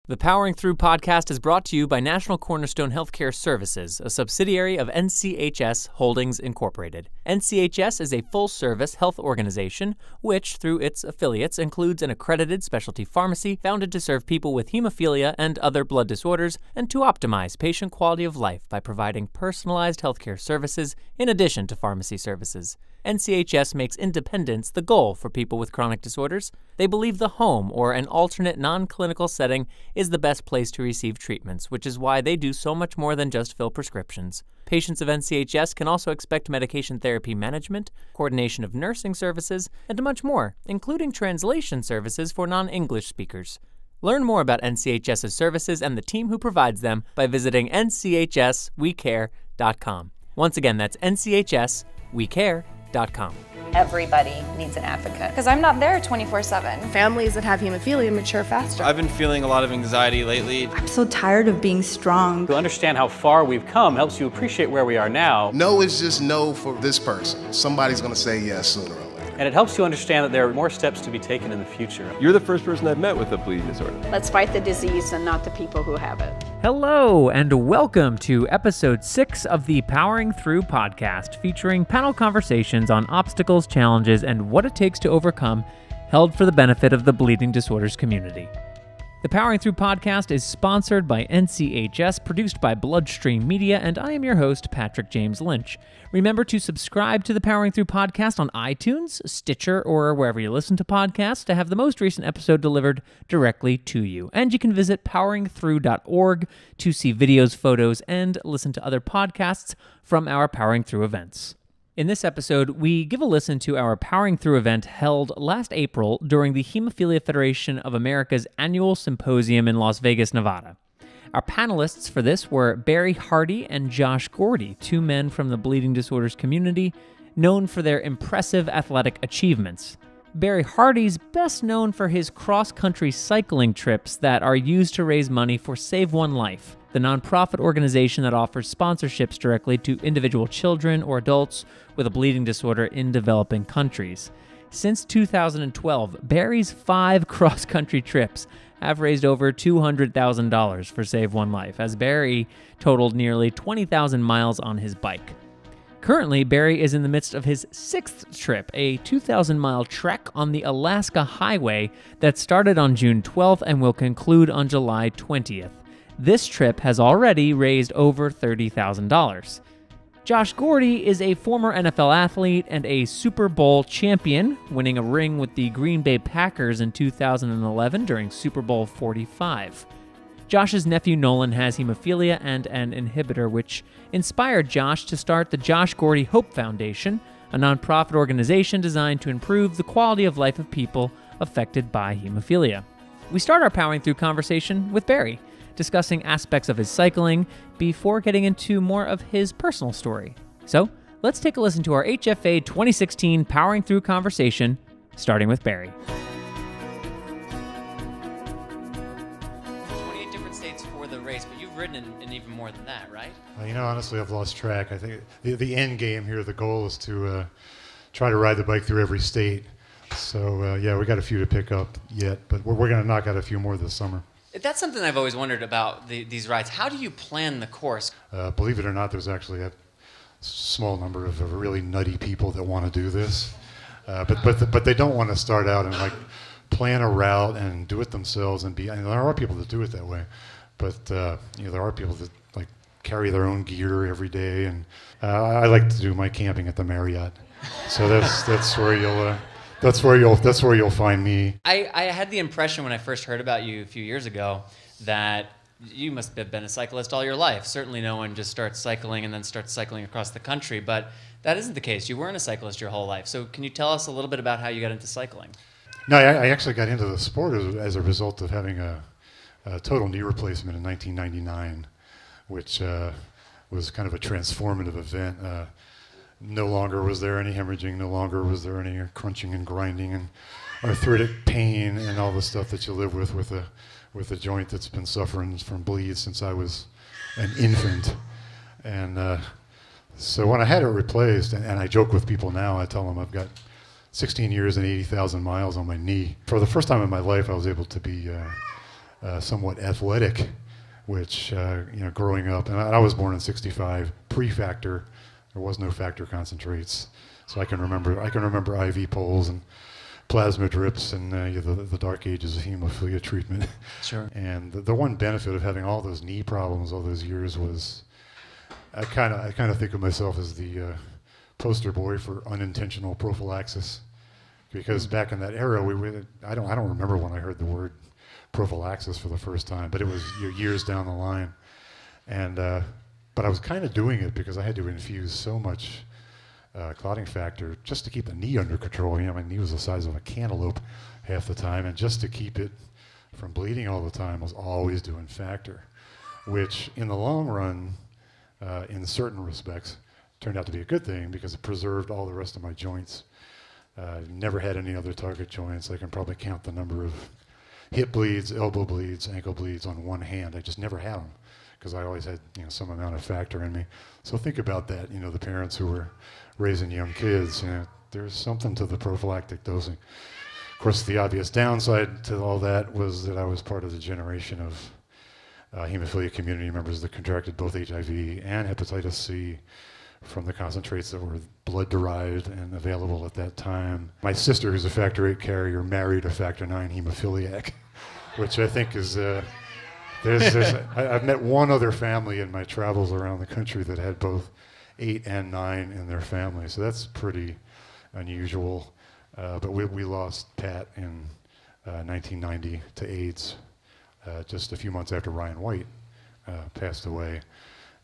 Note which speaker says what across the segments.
Speaker 1: The Powering Through podcast is brought to you by National Cornerstone Healthcare Services, a subsidiary of NCHS Holdings Incorporated. NCHS is a full-service health organization which, through its affiliates, includes an accredited specialty pharmacy founded to serve people with hemophilia and other blood disorders and to optimize patient quality of life by providing personalized healthcare services in addition to pharmacy services. NCHS makes independence the goal for people with chronic disorders. They believe the home or an alternate non-clinical setting is the best place to receive treatments, which is why they do so much more than just fill prescriptions. Patients of NCHS can also expect medication therapy management, coordination of nursing services, and much more, including translation services for non-English speakers. Learn more about NCHS's services and the team who provides them by visiting nchswecare.com. Once again, that's nchswecare.com.
Speaker 2: Everybody needs an advocate.
Speaker 3: Because I'm not there 24/7.
Speaker 4: Families that have hemophilia mature faster.
Speaker 5: I've been feeling a lot of anxiety lately.
Speaker 6: I'm so tired of being strong.
Speaker 7: To understand how far we've come helps you appreciate where we are now.
Speaker 8: No is just no for this person. Somebody's going to say yes sooner or later.
Speaker 7: And it helps you understand that there are more steps to be taken in the future.
Speaker 9: You're the first person I've met with a bleeding disorder.
Speaker 10: Let's fight the disease and not the people who have it.
Speaker 1: Hello, and welcome to episode 6 of the Powering Through podcast, featuring panel conversations on obstacles, challenges, and what it takes to overcome, held for the benefit of the bleeding disorders community. The Powering Through podcast is sponsored by NCHS, produced by BloodStream Media, and I am your host, Patrick James Lynch. Remember to subscribe to the Powering Through podcast on iTunes, Stitcher, or wherever you listen to podcasts to have the most recent episode delivered directly to you. And you can visit poweringthrough.org to see videos, photos, and listen to other podcasts from our Powering Through events. In this episode, we give a listen to our Powering Through event held last April during the Hemophilia Federation of America's annual Symposium in Las Vegas, Nevada. Our panelists for this were Barry Haarde and Josh Gordy, two men from the bleeding disorders community, known for their impressive athletic achievements. Barry Haarde's best known for his cross-country cycling trips that are used to raise money for Save One Life, the nonprofit organization that offers sponsorships directly to individual children or adults with a bleeding disorder in developing countries. Since 2012, Barry's 5 cross-country trips have raised over $200,000 for Save One Life, as Barry totaled nearly 20,000 miles on his bike. Currently, Barry is in the midst of his 6th trip, a 2,000-mile trek on the Alaska Highway that started on June 12th and will conclude on July 20th. This trip has already raised over $30,000. Josh Gordy is a former NFL athlete and a Super Bowl champion, winning a ring with the Green Bay Packers in 2011 during Super Bowl 45. Josh's nephew Nolan has hemophilia and an inhibitor, which inspired Josh to start the Josh Gordy Hope Foundation, a nonprofit organization designed to improve the quality of life of people affected by hemophilia. We start our Powering Through conversation with Barry, discussing aspects of his cycling before getting into more of his personal story. So, let's take a listen to our HFA 2016 Powering Through conversation, starting with Barry. 28 different states for the race, but you've ridden in even more than that, right?
Speaker 11: Honestly, I've lost track. I think the end game here, the goal is to try to ride the bike through every state. So, we got a few to pick up yet, but we're going to knock out a few more this summer.
Speaker 1: That's something I've always wondered about these rides. How do you plan the course?
Speaker 11: Believe it or not, there's actually a small number of really nutty people that want to do this, but they don't want to start out and plan a route and do it themselves and there are people that do it that way, but there are people that carry their own gear every day, and I like to do my camping at the Marriott, so that's where you'll. That's where you'll find me.
Speaker 1: I had the impression when I first heard about you a few years ago that you must have been a cyclist all your life. Certainly no one just starts cycling and then starts cycling across the country, but that isn't the case. You weren't a cyclist your whole life. So can you tell us a little bit about how you got into cycling?
Speaker 11: No, I actually got into the sport as a result of having a total knee replacement in 1999, which was kind of a transformative event. No longer was there any hemorrhaging, no longer was there any crunching and grinding and arthritic pain and all the stuff that you live with a joint that's been suffering from bleeds since I was an infant. And so when I had it replaced, and I joke with people now, I tell them I've got 16 years and 80,000 miles on my knee. For the first time in my life, I was able to be somewhat athletic, which, growing up, and I was born in '65, pre-factor. There was no factor concentrates. So I can remember IV poles and plasma drips and the dark ages of hemophilia treatment.
Speaker 1: Sure.
Speaker 11: And the one benefit of having all those knee problems all those years was I kind of think of myself as the poster boy for unintentional prophylaxis, because back in that era I don't remember when I heard the word prophylaxis for the first time, but it was years down the line, and but I was kind of doing it because I had to infuse so much clotting factor just to keep the knee under control. My knee was the size of a cantaloupe half the time, and just to keep it from bleeding all the time was always doing factor, which in the long run, in certain respects, turned out to be a good thing because it preserved all the rest of my joints. Never had any other target joints. I can probably count the number of hip bleeds, elbow bleeds, ankle bleeds on one hand. I just never had them because I always had some amount of factor in me. So think about that, the parents who were raising young kids, there's something to the prophylactic dosing. Of course, the obvious downside to all that was that I was part of the generation of hemophilia community members that contracted both HIV and hepatitis C from the concentrates that were blood-derived and available at that time. My sister, who's a factor VIII carrier, married a factor IX hemophiliac, which I think is... I've met one other family in my travels around the country that had both 8 and 9 in their family, so that's pretty unusual. But we lost Pat in 1990 to AIDS, just a few months after Ryan White passed away,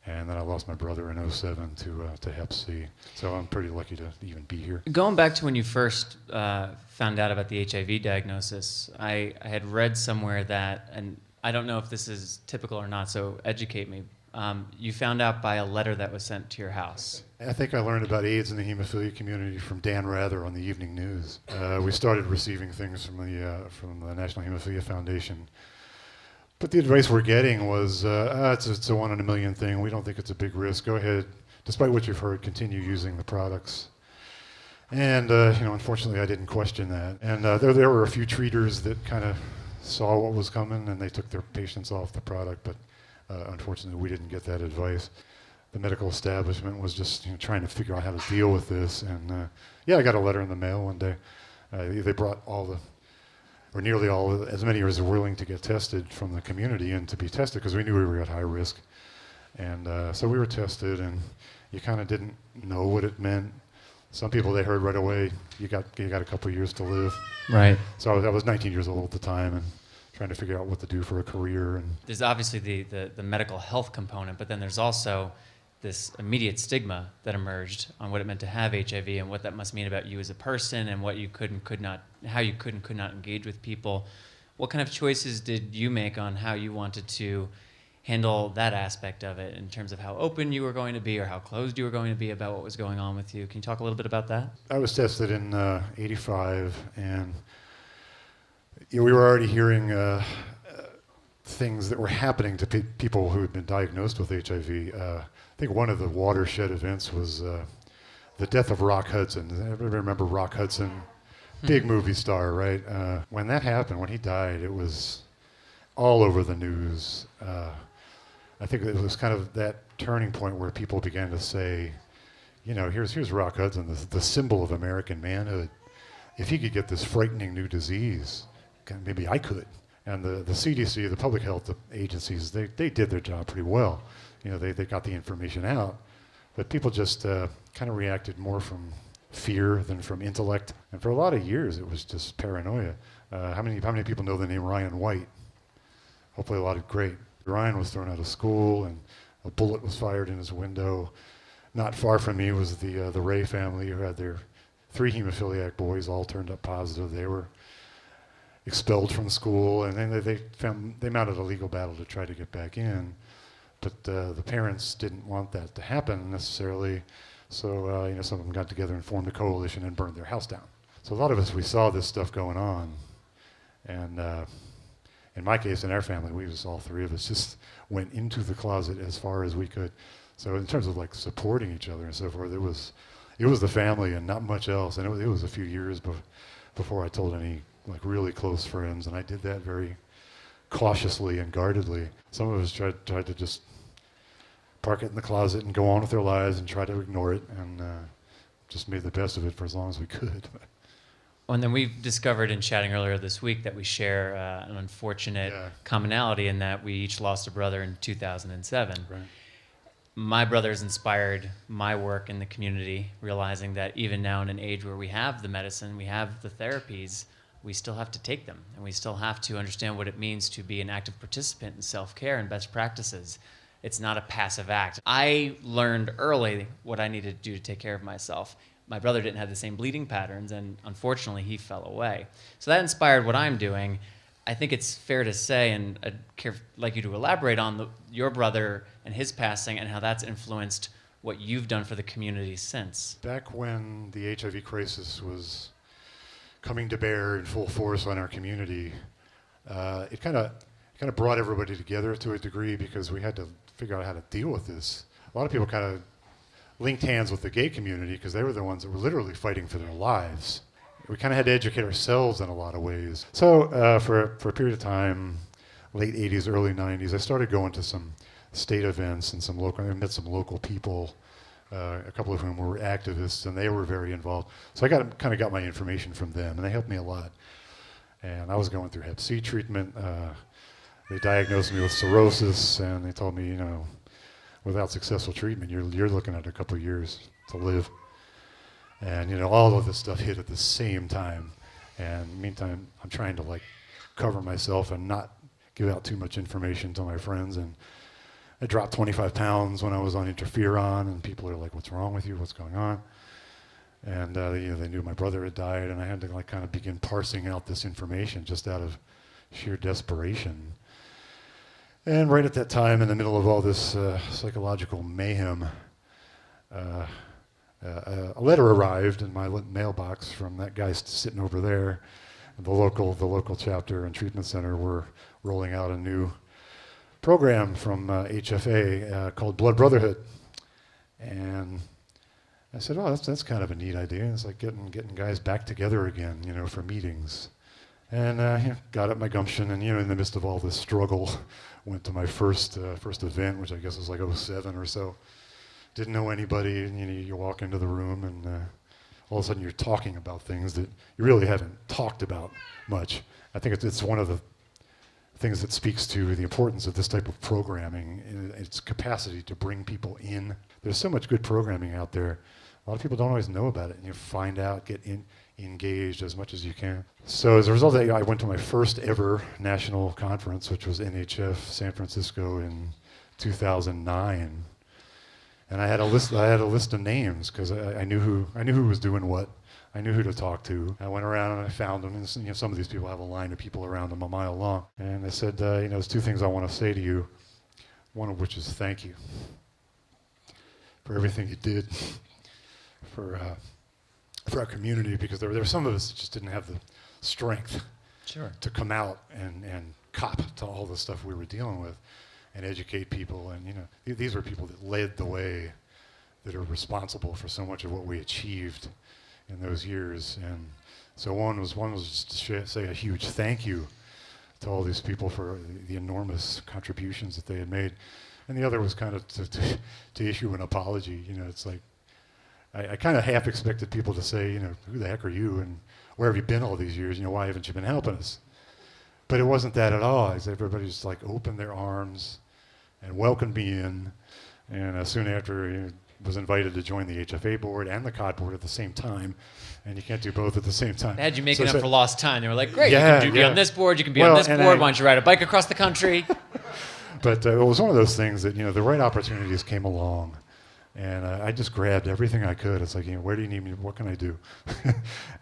Speaker 11: and then I lost my brother in '07 to Hep C. So I'm pretty lucky to even be here.
Speaker 1: Going back to when you first found out about the HIV diagnosis, I had read somewhere that, and I don't know if this is typical or not, so educate me. You found out by a letter that was sent to your house.
Speaker 11: I think I learned about AIDS in the hemophilia community from Dan Rather on the evening news. We started receiving things from the National Hemophilia Foundation. But the advice we're getting was, it's a 1 in a million thing. We don't think it's a big risk. Go ahead, despite what you've heard, continue using the products. And unfortunately, I didn't question that. And there were a few treaters that kind of saw what was coming, and they took their patients off the product. But unfortunately, we didn't get that advice. The medical establishment was just trying to figure out how to deal with this. And I got a letter in the mail one day. They brought nearly all, as many as were willing to get tested from the community and to be tested because we knew we were at high risk. And so we were tested, and you kind of didn't know what it meant. Some people, they heard right away, you got a couple of years to live.
Speaker 1: Right.
Speaker 11: So I was 19 years old at the time and trying to figure out what to do for a career. And
Speaker 1: there's obviously the medical health component, but then there's also this immediate stigma that emerged on what it meant to have HIV and what that must mean about you as a person and what you could and could not, how you could and could not engage with people. What kind of choices did you make on how you wanted to handle that aspect of it in terms of how open you were going to be or how closed you were going to be about what was going on with you? Can you talk a little bit about that?
Speaker 11: I was tested in '85, and we were already hearing things that were happening to people who had been diagnosed with HIV. I think one of the watershed events was the death of Rock Hudson. Everybody remember Rock Hudson? Big movie star, right? When that happened, when he died, it was all over the news. I think it was kind of that turning point where people began to say, here's Rock Hudson, the symbol of American manhood. If he could get this frightening new disease, maybe I could. And the CDC, the public health agencies, they did their job pretty well. They got the information out, but people just kind of reacted more from fear than from intellect. And for a lot of years, it was just paranoia. How many people know the name Ryan White? Hopefully a lot of great. Ryan was thrown out of school, and a bullet was fired in his window. Not far from me was the Ray family, who had their 3 hemophiliac boys all turned up positive. They were expelled from school, and then they mounted a legal battle to try to get back in. But the parents didn't want that to happen necessarily, so some of them got together and formed a coalition and burned their house down. So a lot of us, we saw this stuff going on, and in my case, in our family, all 3 of us just went into the closet as far as we could. So in terms of like supporting each other and so forth, it was the family and not much else. And it was a few years before I told any like really close friends, and I did that very cautiously and guardedly. Some of us tried to just park it in the closet and go on with their lives and try to ignore it, and just made the best of it for as long as we could.
Speaker 1: And then we've discovered in chatting earlier this week that we share an unfortunate commonality in that we each lost a brother in 2007.
Speaker 11: Right.
Speaker 1: My brothers inspired my work in the community, realizing that even now in an age where we have the medicine, we have the therapies, we still have to take them, and we still have to understand what it means to be an active participant in self-care and best practices. It's not a passive act. I learned early what I needed to do to take care of myself. My brother didn't have the same bleeding patterns, and unfortunately, he fell away. So that inspired what I'm doing. I think it's fair to say, and I'd like you to elaborate on your brother and his passing and how that's influenced what you've done for the community since.
Speaker 11: Back when the HIV crisis was coming to bear in full force on our community, it kind of brought everybody together to a degree, because we had to figure out how to deal with this. A lot of people kind of linked hands with the gay community because they were the ones that were literally fighting for their lives. We kind of had to educate ourselves in a lot of ways. So for a period of time, late 80s, early 90s, I started going to some state events and I met some local people, a couple of whom were activists, and they were very involved. So I kind of got my information from them, and they helped me a lot. And I was going through Hep C treatment. They diagnosed me with cirrhosis, and they told me, without successful treatment, you're looking at a couple of years to live. And all of this stuff hit at the same time. And meantime, I'm trying to cover myself and not give out too much information to my friends. And I dropped 25 pounds when I was on interferon, and people are like, "What's wrong with you? What's going on?" And they knew my brother had died, and I had to kind of begin parsing out this information just out of sheer desperation. And right at that time, in the middle of all this psychological mayhem, a letter arrived in my mailbox from that guy sitting over there. The local chapter and treatment center were rolling out a new program from HFA called Blood Brotherhood. And I said, "Oh, that's kind of a neat idea. It's like getting guys back together again, for meetings." And got up my gumption, and in the midst of all this struggle, went to my first event, which I guess was like 07 or so. Didn't know anybody, and you walk into the room, and all of a sudden you're talking about things that you really haven't talked about much. I think it's one of the things that speaks to the importance of this type of programming and its capacity to bring people in. There's so much good programming out there. A lot of people don't always know about it, and you find out, get engaged as much as you can. So as a result of that, I went to my first ever national conference, which was NHF San Francisco in 2009. And I had a list of names because I knew who was doing what. I knew who to talk to. I went around and I found them, and some of these people have a line of people around them a mile long. And I said, there's two things I want to say to you, one of which is thank you for everything you did for our community, because there were some of us that just didn't have the strength to come out and cop to all the stuff we were dealing with and educate people. And these were people that led the way, that are responsible for so much of what we achieved in those years. And so one was just to say a huge thank you to all these people for the enormous contributions that they had made, and the other was kind of to issue an apology. It's like I kind of half expected people to say, who the heck are you, and where have you been all these years? Why haven't you been helping us? But it wasn't that at all. Everybody just opened their arms and welcomed me in. And soon after, was invited to join the HFA board and the COD board at the same time. And you can't do both at the same time.
Speaker 1: They had you making up for lost time. They were like, great,
Speaker 11: yeah,
Speaker 1: you can be on this board, you can be on this board. Why don't you ride a bike across the country?
Speaker 11: But it was one of those things that, the right opportunities came along. And I just grabbed everything I could. It's like, where do you need me? What can I do?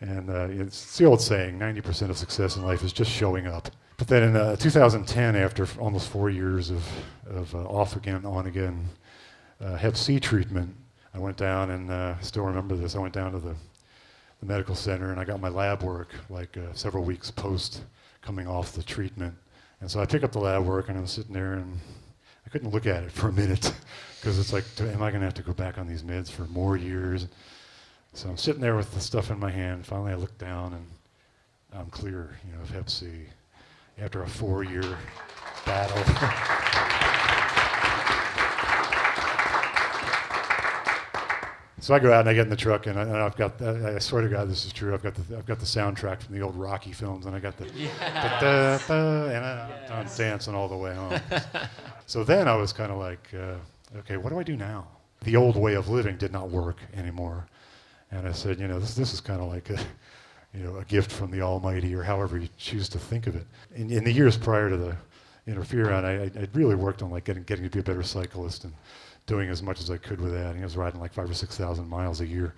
Speaker 11: And it's the old saying, 90% of success in life is just showing up. But then in 2010, after almost 4 years of off again, on again Hep C treatment, I went down, and I still remember this. I went down to the medical center, and I got my lab work several weeks post coming off the treatment. And so I pick up the lab work, and I'm sitting there, and I couldn't look at it for a minute. Because it's like, am I going to have to go back on these meds for more years? So I'm sitting there with the stuff in my hand. Finally, I look down, and I'm clear, of Hep C. after a 4-year battle. So I go out and I get in the truck, and I've got, I swear to God this is true, I've got the soundtrack from the old Rocky films, and I got the, and I'm dancing all the way home. So then I was kind of like, okay, what do I do now? The old way of living did not work anymore. And I said, this is kind of like a gift from the Almighty, or however you choose to think of it. In the years prior to the interferon, I really worked on like getting to be a better cyclist and doing as much as I could with that. I was riding like 5,000 or 6,000 miles a year.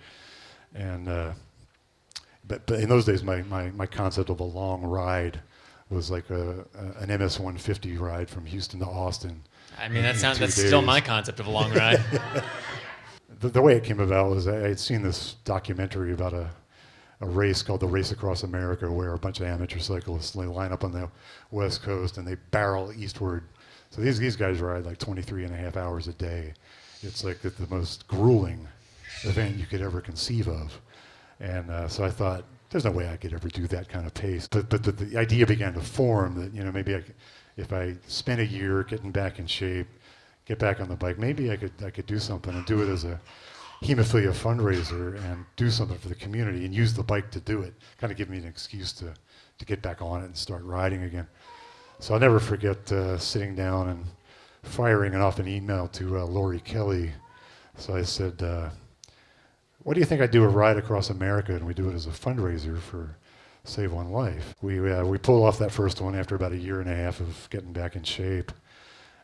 Speaker 11: And but in those days, my concept of a long ride was like an MS-150 ride from Houston to Austin.
Speaker 1: I mean, that's still my concept of a long ride.
Speaker 11: The way it came about was I had seen this documentary about a race called the Race Across America, where a bunch of amateur cyclists line up on the West Coast and they barrel eastward. So these guys ride like 23 and a half hours a day. It's like the most grueling event you could ever conceive of. And so I thought, there's no way I could ever do that kind of pace. But the idea began to form that, maybe if I spent a year getting back in shape, get back on the bike, maybe I could do something and do it as a hemophilia fundraiser and do something for the community and use the bike to do it. Kind of give me an excuse to get back on it and start riding again. So I'll never forget sitting down and firing off an email to Lori Kelly. So I said, what do you think I'd do a ride across America, and we do it as a fundraiser for Save One Life? We pulled off that first one after about a year and a half of getting back in shape.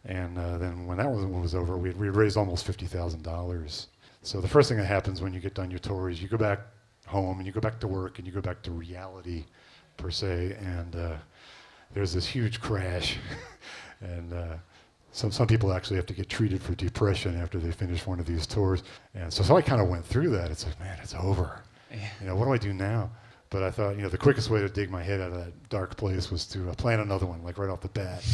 Speaker 11: And then when that one was over, we raised almost $50,000. So the first thing that happens when you get done your tour is you go back home and you go back to work and you go back to reality, per se, and there's this huge crash. And some people actually have to get treated for depression after they finish one of these tours. And so I kind of went through that. It's like, man, it's over. What do I do now? But I thought, the quickest way to dig my head out of that dark place was to plan another one, like right off the bat.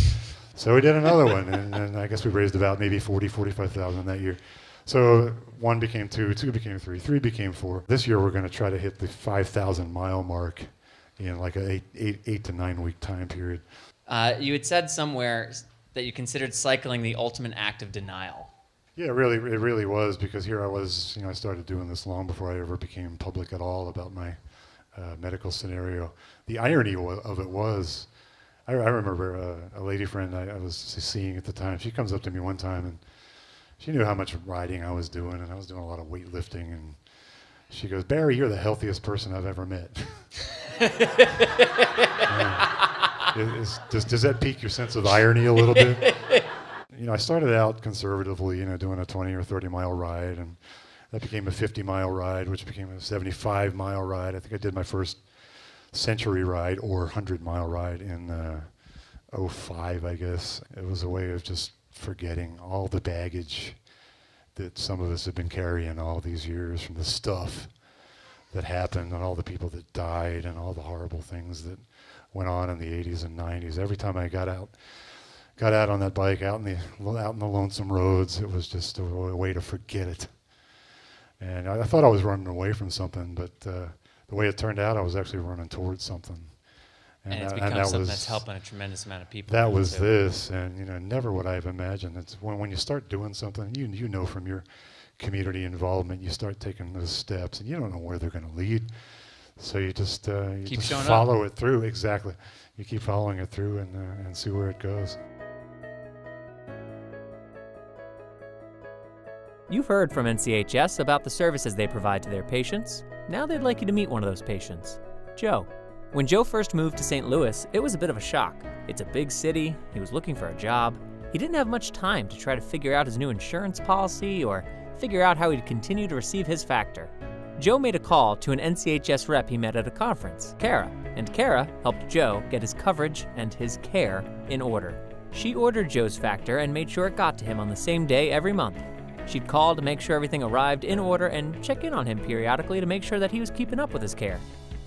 Speaker 11: So we did another one, and I guess we raised about maybe 45,000 that year. So 1 became 2, 2 became 3, 3 became 4. This year we're going to try to hit the 5,000 mile mark in like a 8 to 9 week time period.
Speaker 1: You had said somewhere that you considered cycling the ultimate act of denial.
Speaker 11: Yeah, it really was, because here I was, I started doing this long before I ever became public at all about my medical scenario. The irony of it was, I remember a lady friend I was seeing at the time, she comes up to me one time and she knew how much riding I was doing, and I was doing a lot of weightlifting, and she goes, "Barry, you're the healthiest person I've ever met." Does that pique your sense of irony a little bit? I started out conservatively, doing a 20 or 30 mile ride, and that became a 50 mile ride, which became a 75 mile ride. I think I did my first century ride or 100 mile ride in 05, I guess. It was a way of just forgetting all the baggage that some of us have been carrying all these years, from the stuff that happened and all the people that died and all the horrible things that went on in the 80s and 90s. Every time I got out on that bike, out in the lonesome roads, it was just a way to forget it. And I thought I was running away from something, but the way it turned out, I was actually running towards something.
Speaker 1: And it's become something that's helping a tremendous amount of people.
Speaker 11: That was this, and never would I have imagined. It's when you start doing something, you know from your community involvement, you start taking those steps, and you don't know where they're going to lead. So you just follow it through. Exactly, you keep following it through and see where it goes.
Speaker 1: You've heard from NCHS about the services they provide to their patients. Now they'd like you to meet one of those patients, Joe. When Joe first moved to St. Louis, it was a bit of a shock. It's a big city, he was looking for a job. He didn't have much time to try to figure out his new insurance policy or figure out how he'd continue to receive his factor. Joe made a call to an NCHS rep he met at a conference, Kara, and Kara helped Joe get his coverage and his care in order. She ordered Joe's factor and made sure it got to him on the same day every month. She'd call to make sure everything arrived in order and check in on him periodically to make sure that he was keeping up with his care.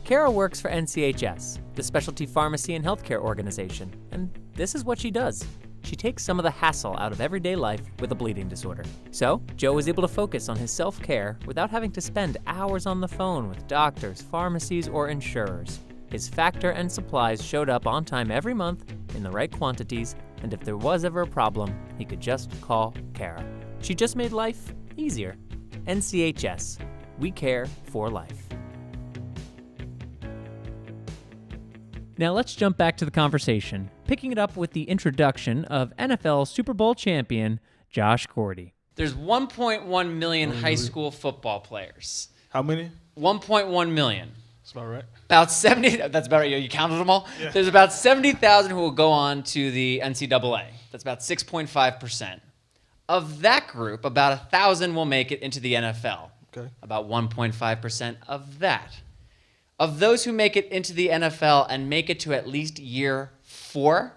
Speaker 1: Kara works for NCHS, the specialty pharmacy and healthcare organization, and this is what she does. She takes some of the hassle out of everyday life with a bleeding disorder. So, Joe was able to focus on his self-care without having to spend hours on the phone with doctors, pharmacies, or insurers. His factor and supplies showed up on time every month in the right quantities, and if there was ever a problem, he could just call Kara. She just made life easier. NCHS. We care for life. Now let's jump back to the conversation, picking it up with the introduction of NFL Super Bowl champion Josh Gordy.
Speaker 12: There's 1.1 million high school football players.
Speaker 13: How many?
Speaker 12: 1.1 million.
Speaker 13: That's about right.
Speaker 12: About 70, that's about right, you counted them all? Yeah. There's about 70,000 who will go on to the NCAA. That's about 6.5%. Of that group, about 1,000 will make it into the NFL.
Speaker 13: Okay.
Speaker 12: About 1.5% of that. Of those who make it into the NFL and make it to at least year 4,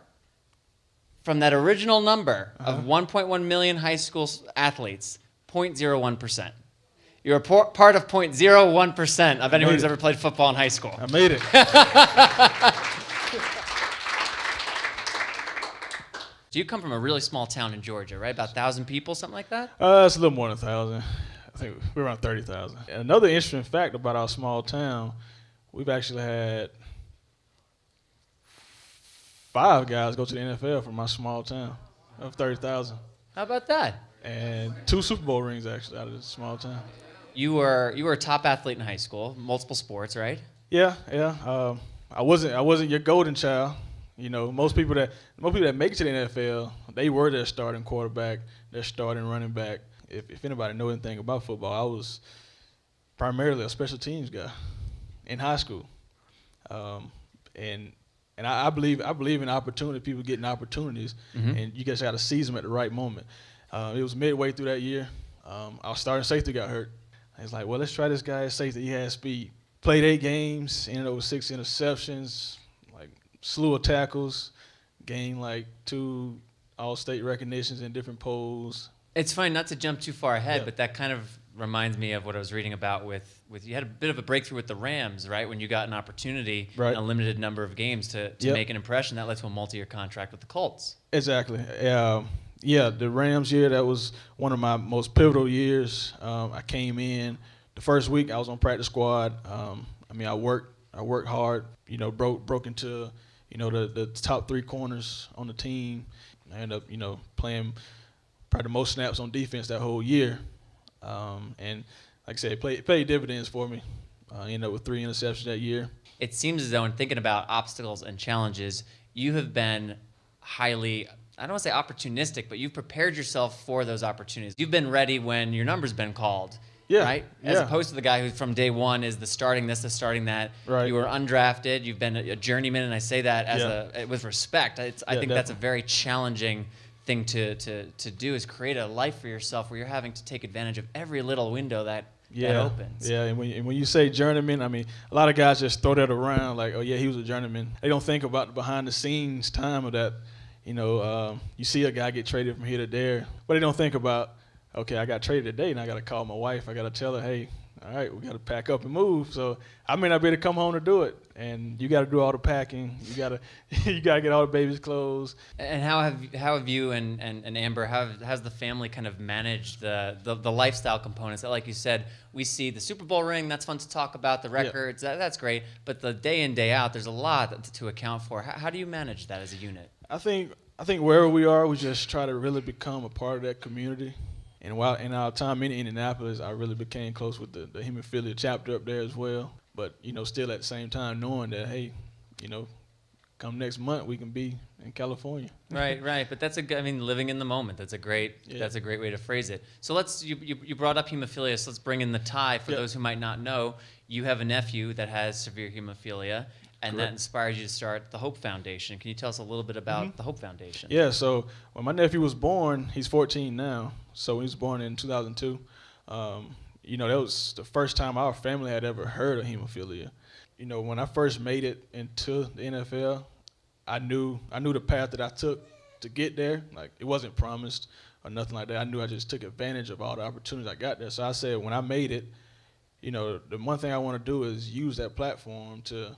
Speaker 12: from that original number of 1.1 million high school athletes, 0.01%. You're a part of 0.01% of anyone who's ever played football in high school.
Speaker 13: I made it.
Speaker 12: So you come from a really small town in Georgia, right? About 1,000 people, something like that?
Speaker 13: It's a little more than 1,000. I think we're around 30,000. Another interesting fact about our small town, we've actually had 5 guys go to the NFL from my small town of 30,000.
Speaker 12: How about that?
Speaker 13: And 2 Super Bowl rings actually out of this small town.
Speaker 12: You were a top athlete in high school, multiple sports, right?
Speaker 13: Yeah. I wasn't your golden child. You know, most people that make it to the NFL, they were their starting quarterback, their starting running back. If anybody knows anything about football, I was primarily a special teams guy in high school, and I believe in opportunity. People getting opportunities, and you just got to seize them at the right moment. It was midway through that year. Our starting safety got hurt. I was like, well, let's try this guy at safety. He had speed. Played 8 games, ended up with 6 interceptions, like slew of tackles, gained like 2 all-state recognitions in different polls.
Speaker 12: It's fine not to jump too far ahead, but that kind of reminds me of what I was reading about with you had a bit of a breakthrough with the Rams, right? When you got an opportunity in a limited number of games to make an impression, that led to a multi-year contract with the Colts.
Speaker 13: Exactly. The Rams year, that was one of my most pivotal years. I came in the first week, I was on practice squad. I worked hard, broke into, the top 3 corners on the team. I ended up, playing probably the most snaps on defense that whole year. And like I said, it paid dividends for me. I ended up with 3 interceptions that year.
Speaker 12: It seems as though in thinking about obstacles and challenges, you have been highly, I don't want to say opportunistic, but you've prepared yourself for those opportunities. You've been ready when your number's been called, right? As opposed to the guy who from day one is the starting this, the starting that. Right. You were undrafted. You've been a journeyman, and I say that as with respect. I think definitely. That's a very challenging thing to do, is create a life for yourself where you're having to take advantage of every little window that opens. Yeah, and when you say journeyman, I mean, a lot of guys just throw that around like, oh yeah, he was a journeyman. They don't think about the behind the scenes time of that. You see a guy get traded from here to there, but they don't think about, okay, I got traded today, and I got to call my wife. I got to tell her, hey, all right, we got to pack up and move. So I may not be able to come home to do it, and you got to do all the packing. You got to get all the baby's clothes. And how have you and Amber, how's the family kind of managed the lifestyle components? That, like you said, we see the Super Bowl ring. That's fun to talk about. The records, that's great. But the day in, day out, there's a lot to account for. How do you manage that as a unit?
Speaker 13: I think wherever we are, we just try to really become a part of that community. And while in our time in Indianapolis, I really became close with the Hemophilia chapter up there as well. But, still at the same time knowing that, hey, come next month we can be in California.
Speaker 12: Right. But that's living in the moment. That's a great way to phrase it. So you brought up hemophilia, so let's bring in the tie for those who might not know. You have a nephew that has severe hemophilia. And that inspires you to start the Hope Foundation. Can you tell us a little bit about the Hope Foundation?
Speaker 13: Yeah, so when my nephew was born, he's 14 now. So when he was born in 2002, that was the first time our family had ever heard of hemophilia. When I first made it into the NFL, I knew the path that I took to get there. Like, it wasn't promised or nothing like that. I knew I just took advantage of all the opportunities I got there. So I said, when I made it, the one thing I want to do is use that platform to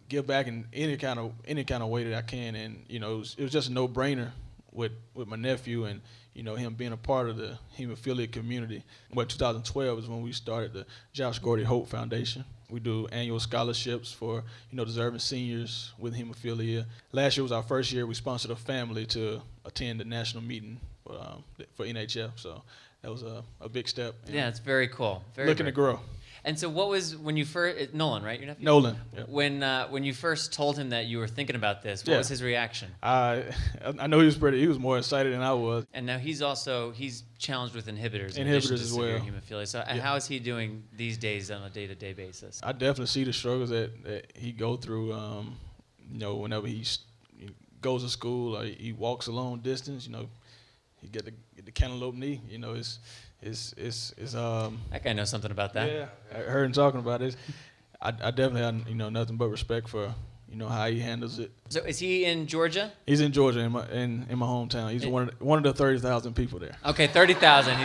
Speaker 13: give back in any kind of way that I can. And, it was just a no-brainer with my nephew and, him being a part of the hemophilia community. 2012 is when we started the Josh Gordy Hope Foundation. We do annual scholarships for, deserving seniors with hemophilia. Last year was our first year. We sponsored a family to attend the national meeting for NHF. So that was a big step.
Speaker 12: Yeah, it's very cool.
Speaker 13: Looking to grow.
Speaker 12: And so what was, when you first, Nolan, right? Your nephew?
Speaker 13: Nolan. Yep.
Speaker 12: When you first told him that you were thinking about this, what was his reaction?
Speaker 13: I know he was more excited than I was.
Speaker 12: And now he's challenged with inhibitors.
Speaker 13: Inhibitors as well.
Speaker 12: Hemophilia. So how is he doing these days on a day-to-day basis?
Speaker 13: I definitely see the struggles that he go through, whenever he goes to school or he walks a long distance, he get the cantaloupe knee, It's
Speaker 12: that guy knows something about that.
Speaker 13: Yeah, I heard him talking about it. I definitely have nothing but respect for how he handles it.
Speaker 12: So is he in Georgia?
Speaker 13: He's in Georgia, in my hometown. He's one of the 30,000 people there.
Speaker 12: Okay, 30,000.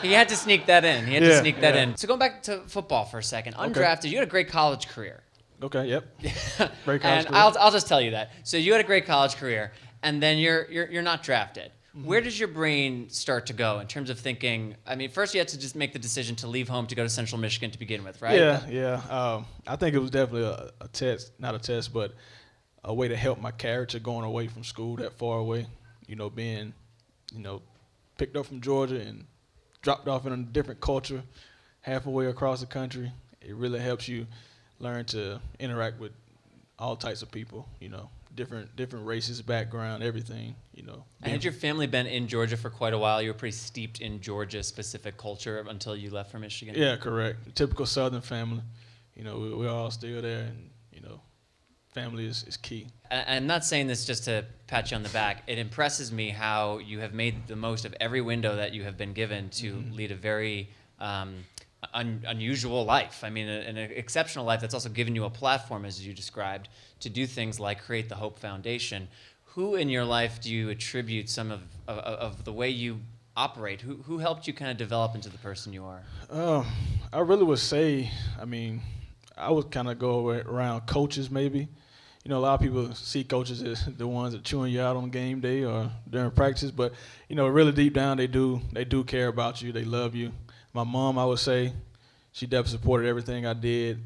Speaker 12: He had to sneak that in. In. So going back to football for a second, undrafted. You had a great college career.
Speaker 13: Okay. Yep.
Speaker 12: Great college career. I'll just tell you that. So you had a great college career, and then you're not drafted. Mm-hmm. Where does your brain start to go in terms of thinking? I mean, first you had to just make the decision to leave home to go to Central Michigan to begin with, right?
Speaker 13: Yeah. I think it was definitely a test, not a test, but a way to help my character going away from school that far away. Being, picked up from Georgia and dropped off in a different culture halfway across the country. It really helps you learn to interact with all types of people, different races, background, everything,
Speaker 12: And had your family been in Georgia for quite a while? You were pretty steeped in Georgia-specific culture until you left for Michigan?
Speaker 13: Yeah, correct. Typical Southern family. We're all still there, and, family is key.
Speaker 12: I'm not saying this just to pat you on the back. It impresses me how you have made the most of every window that you have been given to lead a very unusual life. I mean, an exceptional life that's also given you a platform, as you described, to do things like create the Hope Foundation. Who in your life do you attribute some of the way you operate? Who helped you kind of develop into the person you are?
Speaker 13: I really would say, I would kind of go around coaches maybe. A lot of people see coaches as the ones that chewing you out on game day or during practice, but, really deep down they do care about you. They love you. My mom, I would say, she definitely supported everything I did.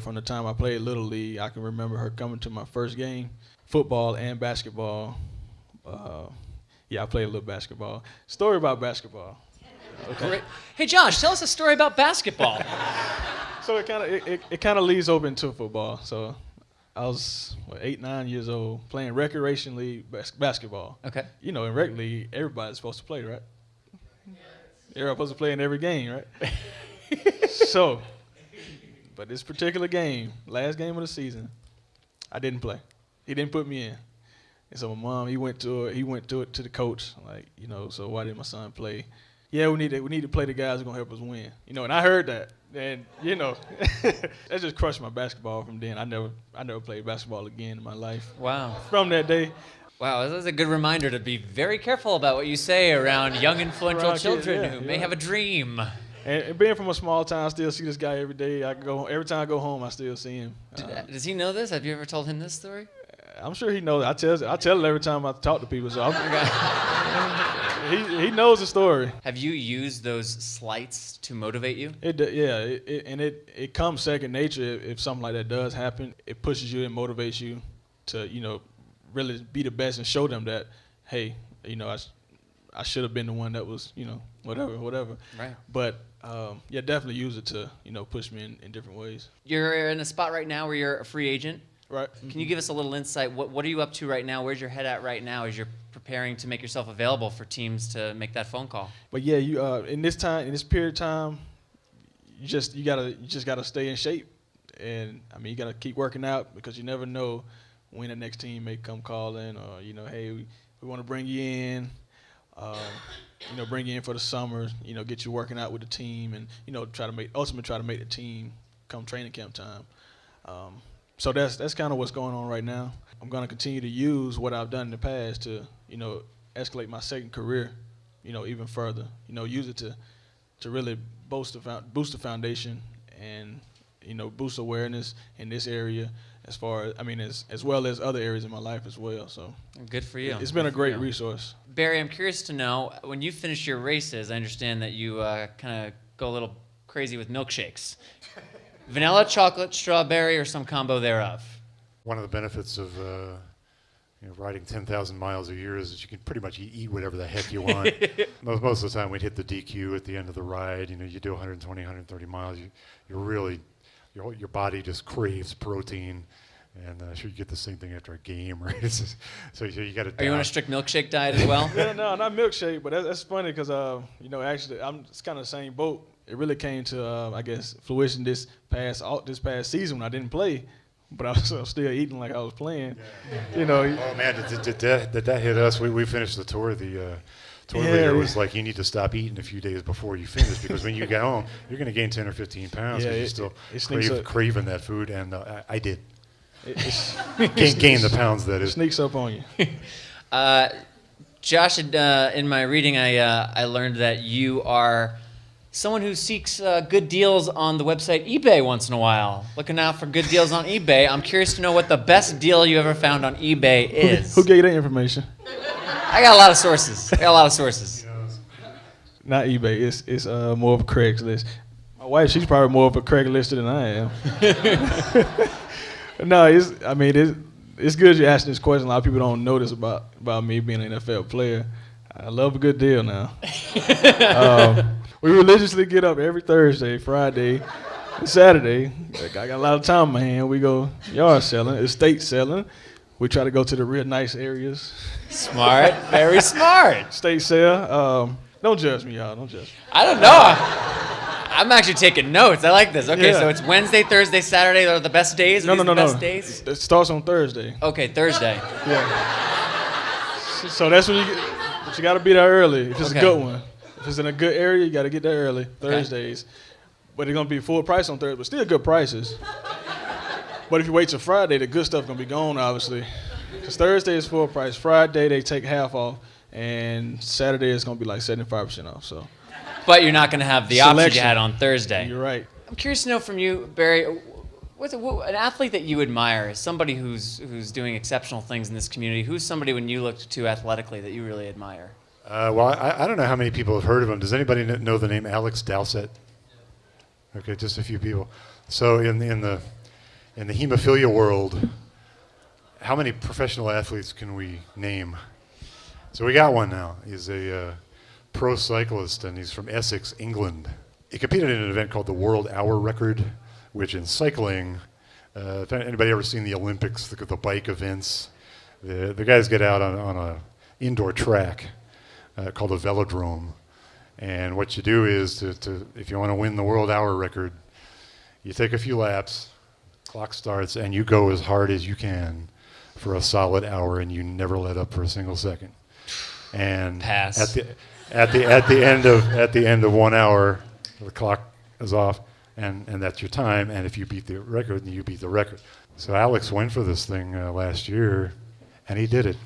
Speaker 13: From the time I played Little League, I can remember her coming to my first game, football and basketball. I played a little basketball. Story about basketball. Okay.
Speaker 12: Great. Hey, Josh, tell us a story about basketball.
Speaker 13: So it kind of leads over into football. So I was 8, 9 years old playing recreation league basketball.
Speaker 12: Okay.
Speaker 13: In rec league, everybody's supposed to play, right? You're supposed to play in every game, right? But this particular game, last game of the season, I didn't play. He didn't put me in. And so my mom, he went to it to the coach, so why didn't my son play? Yeah, we need to play the guys who are gonna help us win. And I heard that. And that just crushed my basketball from then. I never played basketball again in my life.
Speaker 12: Wow.
Speaker 13: From that day.
Speaker 12: Wow, that's a good reminder to be very careful about what you say around young, influential children who may have a dream.
Speaker 13: And being from a small town, I still see this guy every day. Every time I go home, I still see him.
Speaker 12: Does he know this? Have you ever told him this story?
Speaker 13: I'm sure he knows. I tell it every time I talk to people. So he knows the story.
Speaker 12: Have you used those slights to motivate you?
Speaker 13: It comes second nature if something like that does happen. It pushes you and motivates you to really be the best and show them that, hey, I should have been the one that was, whatever.
Speaker 12: Right.
Speaker 13: But definitely use it to, push me in different ways.
Speaker 12: You're in a spot right now where you're a free agent.
Speaker 13: Right.
Speaker 12: Can you give us a little insight? What are you up to right now? Where's your head at right now as you're preparing to make yourself available for teams to make that phone call?
Speaker 13: But yeah, you in this period of time, you just gotta stay in shape, and you gotta keep working out because you never know when the next team may come calling or hey, we want to bring you in. Bring you in for the summer, get you working out with the team and, try to make the team come training camp time. So that's kind of what's going on right now. I'm going to continue to use what I've done in the past to, escalate my second career, even further. Use it to really boost the foundation and, boost awareness in this area as far as, as well as other areas in my life as well. So
Speaker 12: good for you.
Speaker 13: It's been a great resource.
Speaker 12: Barry, I'm curious to know, when you finish your races, I understand that you kind of go a little crazy with milkshakes. Vanilla, chocolate, strawberry, or some combo thereof?
Speaker 11: One of the benefits of riding 10,000 miles a year is that you can pretty much eat whatever the heck you want. Most of the time we'd hit the DQ at the end of the ride. You do 120, 130 miles. Your body just craves protein. And sure, you get the same thing after a game, right? So you got to.
Speaker 12: Are you on a strict milkshake diet as well?
Speaker 13: Yeah, no, not milkshake, but that's funny because actually it's kind of the same boat. It really came to I guess fruition this past season when I didn't play, but I was still eating like I was playing. Yeah.
Speaker 11: Oh man, did that hit us? We finished the tour. The tour leader was like, you need to stop eating a few days before you finish because when you get home, you're going to gain 10 or 15 pounds because you're still craving that food, and I did. Gain the pounds, that is.
Speaker 13: Sneaks up on you.
Speaker 12: Josh, in my reading, I learned that you are someone who seeks good deals on the website eBay once in a while. Looking out for good deals on eBay. I'm curious to know what the best deal you ever found on eBay is.
Speaker 13: Who gave you that information?
Speaker 12: I got a lot of sources.
Speaker 13: Not eBay. It's more of a Craigslist. My wife, she's probably more of a Craigslist than I am. No, it's good you're asking this question. A lot of people don't know this about me being an NFL player. I love a good deal now. We religiously get up every Thursday, Friday, and Saturday. I got a lot of time on my hand. We go yard selling, estate selling. We try to go to the real nice areas.
Speaker 12: Smart, very smart.
Speaker 13: Estate sale. Don't judge me, y'all. Don't judge me.
Speaker 12: I don't know. I'm actually taking notes. I like this. Okay, so it's Wednesday, Thursday, Saturday are the best days?
Speaker 13: No.
Speaker 12: Best days?
Speaker 13: It starts on Thursday.
Speaker 12: Okay, Thursday.
Speaker 13: Yeah. So that's when but you got to be there early if it's a good one. If it's in a good area, you got to get there early, Thursdays. But it's going to be full price on Thursday, but still good prices. But if you wait till Friday, the good stuff going to be gone, obviously. Because Thursday is full price. Friday, they take half off. And Saturday is going to be like 75% off, so.
Speaker 12: But you're not going to have the option you had on Thursday.
Speaker 13: You're right.
Speaker 12: I'm curious to know from you, Barry, what's an athlete that you admire, somebody who's doing exceptional things in this community? Who's somebody when you looked to athletically that you really admire?
Speaker 11: Well, I don't know how many people have heard of him. Does anybody know the name Alex Dowsett? Okay, just a few people. So in the hemophilia world, how many professional athletes can we name? So we got one now. He's a pro cyclist, and he's from Essex, England. He competed in an event called the World Hour Record, which in cycling, if anybody ever seen the Olympics, the bike events, the guys get out on a indoor track called a velodrome. And what you do is, if you want to win the World Hour Record, you take a few laps, clock starts, and you go as hard as you can for a solid hour, and you never let up for a single second. And
Speaker 12: pass.
Speaker 11: At the end of 1 hour, the clock is off, and that's your time. And if you beat the record, then you beat the record. So Alex went for this thing last year, and he did it.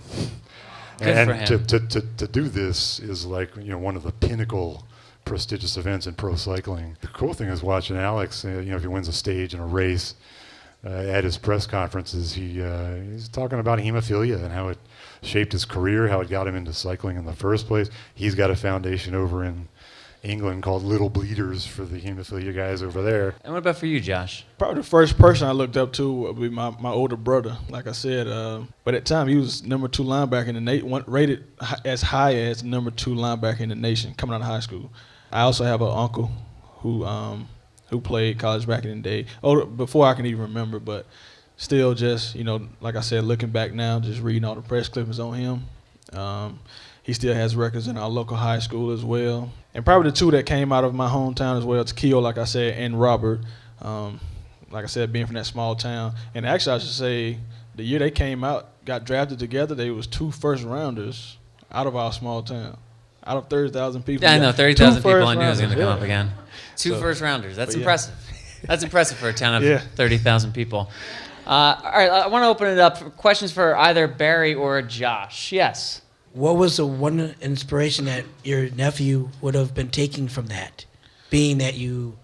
Speaker 12: Good for him.
Speaker 11: To do this is like one of the pinnacle prestigious events in pro cycling. The cool thing is watching Alex. If he wins a stage in a race, at his press conferences, he's talking about hemophilia and how it shaped his career, how it got him into cycling in the first place. He's got a foundation over in England called Little Bleeders for the hemophilia guys over there.
Speaker 12: And what about for you, Josh?
Speaker 13: Probably the first person I looked up to would be my older brother, like I said. But at the time, he was number 2 linebacker in the nation, rated as high as number 2 linebacker in the nation coming out of high school. I also have an uncle who played college back in the day, before I can even remember, but still just, like I said, looking back now, just reading all the press clippings on him. He still has records in our local high school as well. And probably the two that came out of my hometown as well, it's Keo, like I said, and Robert. Like I said, being from that small town. And actually, I should say, the year they came out, got drafted together, they was 2 first-rounders out of our small town. Out of 30,000 people.
Speaker 12: Yeah, I know, 30,000 people I knew was going to come up again. 2 first-rounders. That's impressive. That's impressive for a town of 30,000 people. All right, I want to open it up for questions for either Barry or Josh. Yes?
Speaker 14: What was the one inspiration that your nephew would have been taking from that? Being that you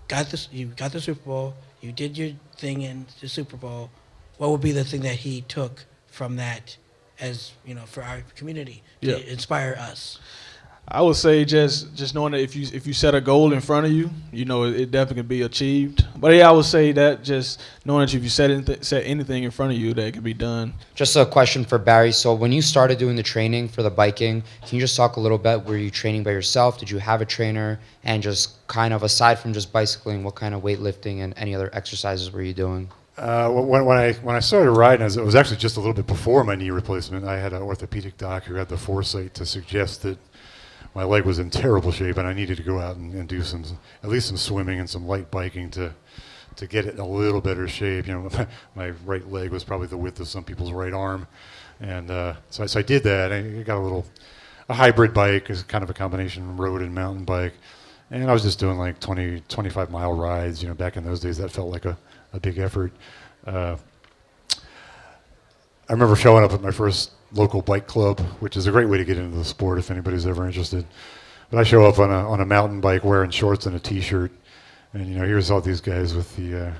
Speaker 14: got the Super Bowl, you did your thing in the Super Bowl, what would be the thing that he took from that as, for our community to inspire us?
Speaker 13: I would say just knowing that if you set a goal in front of you, it definitely can be achieved. But yeah, I would say that just knowing that if you set anything in front of you, that it can be done.
Speaker 15: Just a question for Barry. So when you started doing the training for the biking, can you just talk a little bit? Were you training by yourself? Did you have a trainer? And just kind of aside from just bicycling, what kind of weightlifting and any other exercises were you doing?
Speaker 11: When I started riding, it was actually just a little bit before my knee replacement. I had an orthopedic doc who had the foresight to suggest that my leg was in terrible shape and I needed to go out and do at least some swimming and some light biking to get it in a little better shape. My right leg was probably the width of some people's right arm, and so I did that. I got a hybrid bike, is kind of a combination road and mountain bike, and I was just doing like 25 mile rides. Back in those days, that felt like a big effort. I remember showing up at my first local bike club, which is a great way to get into the sport if anybody's ever interested. But I show up on a mountain bike wearing shorts and a t-shirt, and here's all these guys with the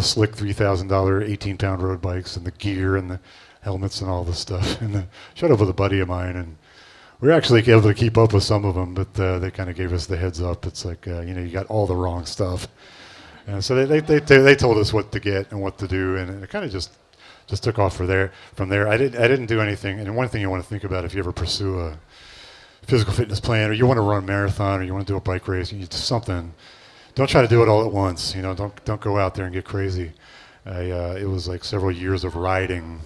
Speaker 11: slick $3,000 18-pound road bikes and the gear and the helmets and all this stuff. And I showed up with a buddy of mine, and we were actually able to keep up with some of them, but they kind of gave us the heads up. It's like you got all the wrong stuff, and so they told us what to get and what to do, and it kind of just took off from there. I didn't do anything. And one thing you want to think about if you ever pursue a physical fitness plan, or you want to run a marathon, or you want to do a bike race, you do something. Don't try to do it all at once. Don't go out there and get crazy. It was like several years of riding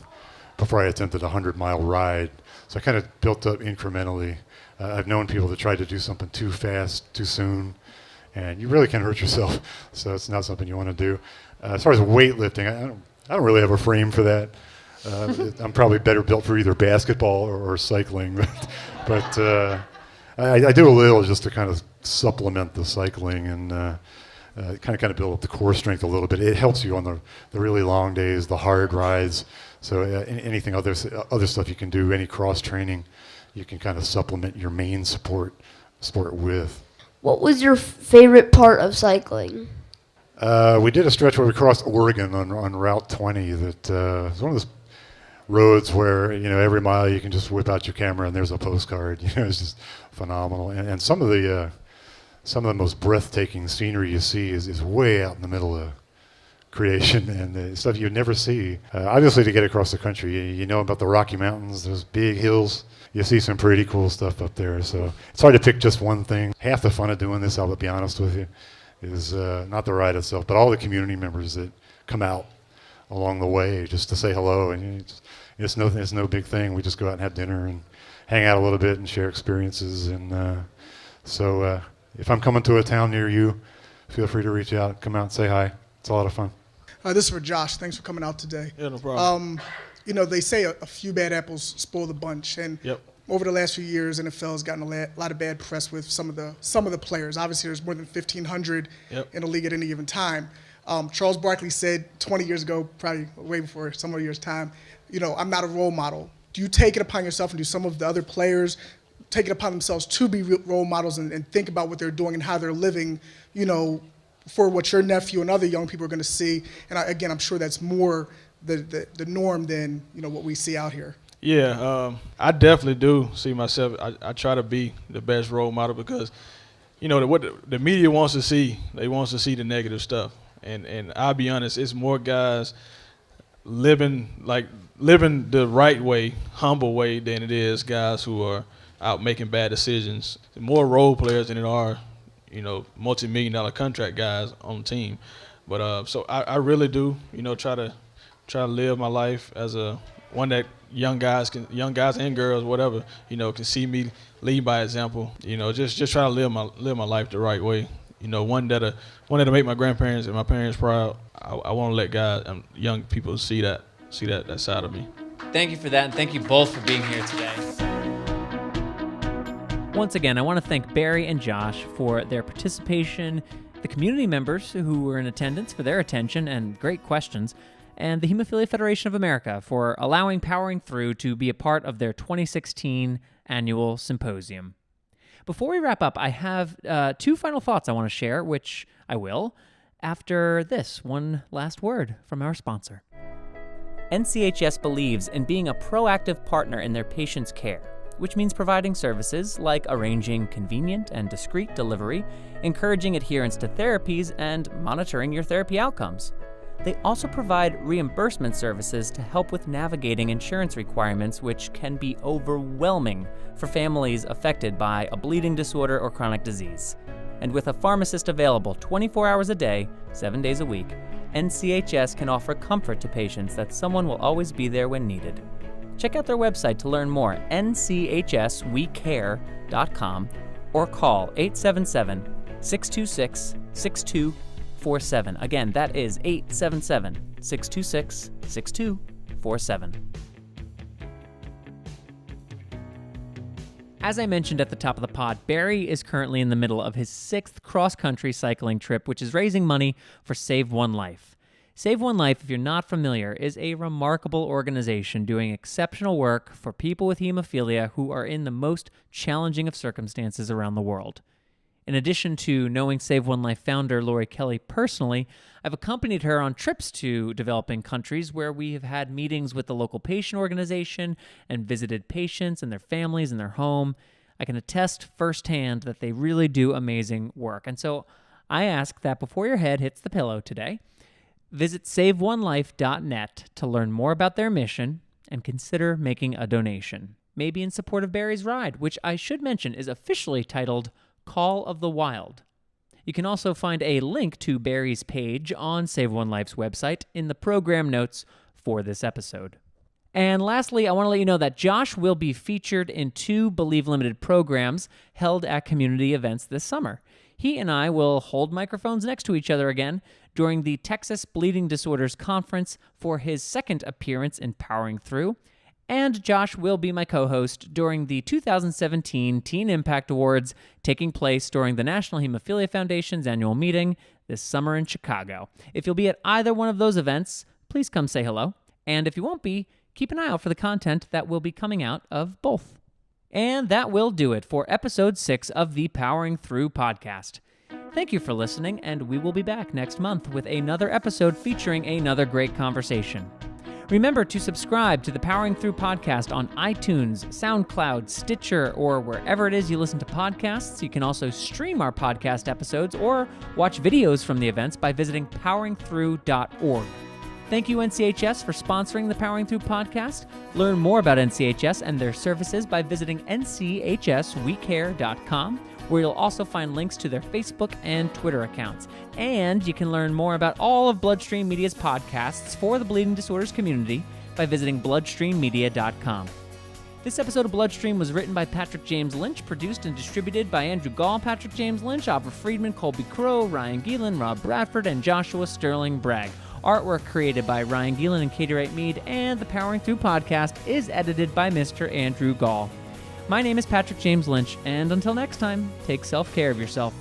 Speaker 11: before I attempted a 100-mile ride. So I kind of built up incrementally. I've known people that tried to do something too fast, too soon, and you really can hurt yourself. So it's not something you want to do. As far as weightlifting, I don't really have a frame for that. I'm probably better built for either basketball or cycling, but I do a little just to kind of supplement the cycling and kind of build up the core strength a little bit. It helps you on the really long days, the hard rides. So anything other stuff you can do, any cross training, you can kind of supplement your main sport with.
Speaker 16: What was your favorite part of cycling?
Speaker 11: We did a stretch where we crossed Oregon on Route 20. That was one of those roads where every mile you can just whip out your camera and there's a postcard. It's just phenomenal. And some of the most breathtaking scenery you see is way out in the middle of creation and stuff you'd never see. Obviously, to get across the country, you know about the Rocky Mountains, those big hills. You see some pretty cool stuff up there. So it's hard to pick just one thing. Half the fun of doing this, I'll be honest with you, is not the ride itself, but all the community members that come out along the way just to say hello. And it's no big thing. We just go out and have dinner and hang out a little bit and share experiences. And so if I'm coming to a town near you, feel free to reach out, come out and say hi. It's a lot of fun.
Speaker 17: This is for Josh. Thanks for coming out today.
Speaker 13: Yeah, no problem.
Speaker 17: They say a few bad apples spoil the bunch, and over the last few years, NFL has gotten a lot of bad press with some of the players. Obviously, there's more than 1,500 in the league at any given time. Charles Barkley said 20 years ago, probably way before some of years' time, I'm not a role model. Do you take it upon yourself, and do some of the other players take it upon themselves to be role models and think about what they're doing and how they're living, for what your nephew and other young people are going to see? And again, I'm sure that's more the norm than what we see out here.
Speaker 13: Yeah, I definitely do see myself. I try to be the best role model because, what the media wants to see, they want to see the negative stuff. And I'll be honest, it's more guys living the right way, humble way, than it is guys who are out making bad decisions. More role players than it are, multi-million-dollar contract guys on the team. But so I really do, try to live my life as one that young guys and girls, whatever, can see me lead by example. Just try to live my life the right way. One that'll make my grandparents and my parents proud. I want to let guys and young people see that side of me.
Speaker 1: Thank you for that, and thank you both for being here today. Once again, I want to thank Barry and Josh for their participation, the community members who were in attendance for their attention and great questions, and the Hemophilia Federation of America for allowing Powering Through to be a part of their 2016 annual symposium. Before we wrap up, I have two final thoughts I want to share, which I will after this one last word from our sponsor. NCHS believes in being a proactive partner in their patients' care. which means providing services like arranging convenient and discreet delivery, encouraging adherence to therapies, and monitoring your therapy outcomes. They also provide reimbursement services to help with navigating insurance requirements, which can be overwhelming for families affected by a bleeding disorder or chronic disease. And with a pharmacist available 24 hours a day, 7 days a week, NCHS can offer comfort to patients that someone will always be there when needed. Check out their website to learn more, nchswecare.com, or call 877-626-6247. Again, that is 877-626-6247. As I mentioned at the top of the pod, Barry is currently in the middle of his 6th cross-country cycling trip, which is raising money for Save One Life. Save One Life, if you're not familiar, is a remarkable organization doing exceptional work for people with hemophilia who are in the most challenging of circumstances around the world. In addition to knowing Save One Life founder Lori Kelly personally, I've accompanied her on trips to developing countries where we have had meetings with the local patient organization and visited patients and their families in their home. I can attest firsthand that they really do amazing work. And so I ask that before your head hits the pillow today, visit SaveOneLife.net to learn more about their mission and consider making a donation, maybe in support of Barry's ride, which I should mention is officially titled Call of the Wild. You can also find a link to Barry's page on Save One Life's website in the program notes for this episode. And lastly, I want to let you know that Josh will be featured in 2 Believe Limited programs held at community events this summer. He and I will hold microphones next to each other again during the Texas Bleeding Disorders Conference for his 2nd appearance in Powering Through, and Josh will be my co-host during the 2017 Teen Impact Awards taking place during the National Hemophilia Foundation's annual meeting this summer in Chicago. If you'll be at either one of those events, please come say hello. And if you won't be, keep an eye out for the content that will be coming out of both. And that will do it for episode 6 of the Powering Through podcast. Thank you for listening, and we will be back next month with another episode featuring another great conversation. Remember to subscribe to the Powering Through podcast on iTunes, SoundCloud, Stitcher, or wherever it is you listen to podcasts. You can also stream our podcast episodes or watch videos from the events by visiting poweringthrough.org. Thank you, NCHS, for sponsoring the Powering Through podcast. Learn more about NCHS and their services by visiting nchswecare.com, where you'll also find links to their Facebook and Twitter accounts. And you can learn more about all of BloodStream Media's podcasts for the bleeding disorders community by visiting BloodStreamMedia.com. This episode of Bloodstream was written by Patrick James Lynch, produced and distributed by Andrew Gall, Patrick James Lynch, Aubrey Friedman, Colby Crow, Ryan Gielen, Rob Bradford, and Joshua Sterling Bragg. Artwork created by Ryan Gielen and Katie Wright Mead, and the Powering Through podcast is edited by Mr. Andrew Gall. My name is Patrick James Lynch, and until next time, take self-care of yourself.